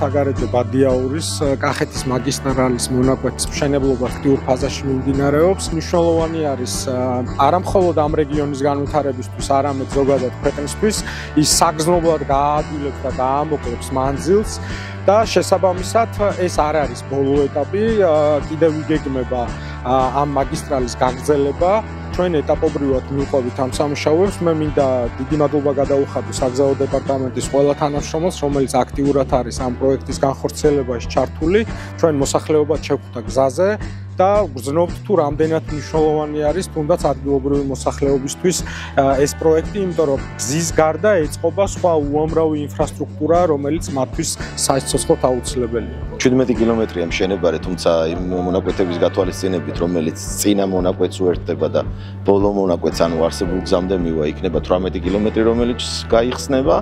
საგარეჯო ბადიაურის კახეთის მაგისტრალის მონაკვეთის მშენებლობა აქტიურ ფაზაში მიმდინარეობს. მნიშვნელოვანი არის არა მხოლოდ ამ რეგიონის განვითარებისთვის, არამედ ზოგადად ქვეყნისთვის ის საგრძნობლად გააადვილებს და გაამოკლებს მანძილს და შესაბამისად ეს არ არის ბოლო ეტაპი, კიდევ იგეგმება ამ მაგისტრალის გაგრძელება. ჩვენ ეტაპობრივად მივყვებით ამ სამუშაოებს. მე მინდა დიდი მადლობა გადაუხადო საგზაო დეპარტამენტის ყველა თანამშრომელს, რომელიც აქტიურად არის ამ პროექტის განხორციელებაში ჩართული. ჩვენ მოსახლეობად შევხვდა გზაზე და ვგრძნობთ თუ რამდენად მნიშვნელოვანი არის თუნდაც ადგილობრივი მოსახლეობისთვის ეს პროექტი, იმიტომ რომ გზის გარდა ეწყობა სხვა უამრავი ინფრასტრუქტურა, რომელიც მათთვის საერთოდ აუცილებელია. 17 კილომეტრია მშენებარე, თუმცა იმ მონაკვეთების გათვალისწინებით, რომელიც წინა მონაკვეთს უერთდება და ბოლო მონაკვეთს, ანუ არსებულ გზამდე მივა, იქნება 18 კილომეტრი, რომელიც გაიხსნება.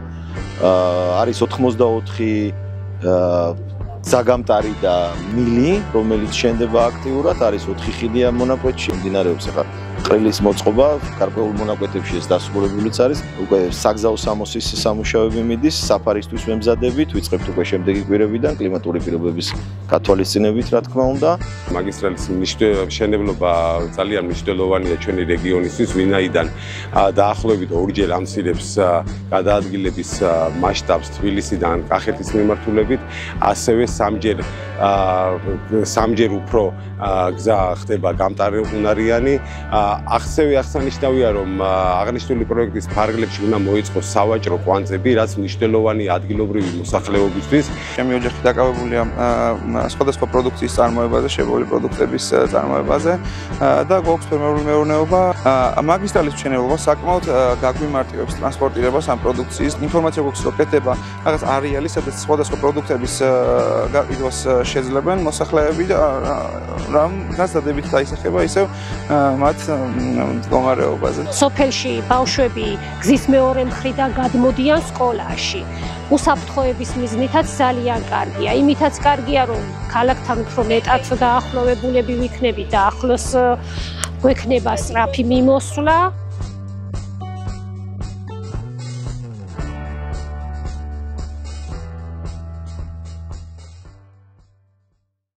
არის 84 ზაგამტარი და მილი, რომელიც შენდება აქტიურად, არის 4 ხიდი ამ მონაკვეთში, მიმდინარეობს ახლა ყრილის მოწყობა, გარკვეულ მონაკვეთებში ეს დასრულებულიც არის. უკვე საგზაო სამოსის სამუშაოები მიდის, საფარისთვის ვემზადებით, ვიწყებთ უკვე შემდეგი კვირებიდან კლიმატური პირობების გათვალისწინებით, რა თქმა უნდა. მაგისტრალის მშენებლობა ძალიან მნიშვნელოვანია ჩვენი რეგიონისთვის, ვინაიდან დაახლოებით ორჯერ ამცირებს გადაადგილების მასშტაბს თბილისიდან კახეთის მიმართულებით, ასევე სამჯერ უფრო გზა ხდება გამტარუნარიანი. ასევე აღსანიშნავია, რომ აღნიშნული პროექტის ფარგლებში უნდა მოიწყოს სავაჭრო კვანძები, რაც მნიშვნელოვანია ადგილობრივი მოსახლეობისთვის. ჩემი ოჯახი დაკავებულია სხვადასხვა პროდუქციის წარმოებაზე, შემოვლებული პროდუქტების წარმოებაზე და გვაქვს ფერმერული მეურნეობა. მაგისტრალის მშენებლობა საკმაოდ გაგვიმარტივებს ტრანსპორტირებას ამ პროდუქციის. ინფორმაცია გვაქვს, რომ კეთდება რაღაც არეალი, სადაც სხვადასხვა პროდუქტების გაყიდვას შეძლებენ მოსახლეები და რამ გასადებით დაისახება ისევ მათ მდგომარეობაზე. სოფელში ბავშვები გზის მეორე მხრიდან გადმოდიან სკოლაში. უსაფრთხოების მიზნითაც ძალიან კარგია. იმითაც კარგია, რომ ქალაქთან უფრო მეტად დაახლოვებულები ვიქნებით და ახლოს გვექნება სწრაფი მიმოსვლა.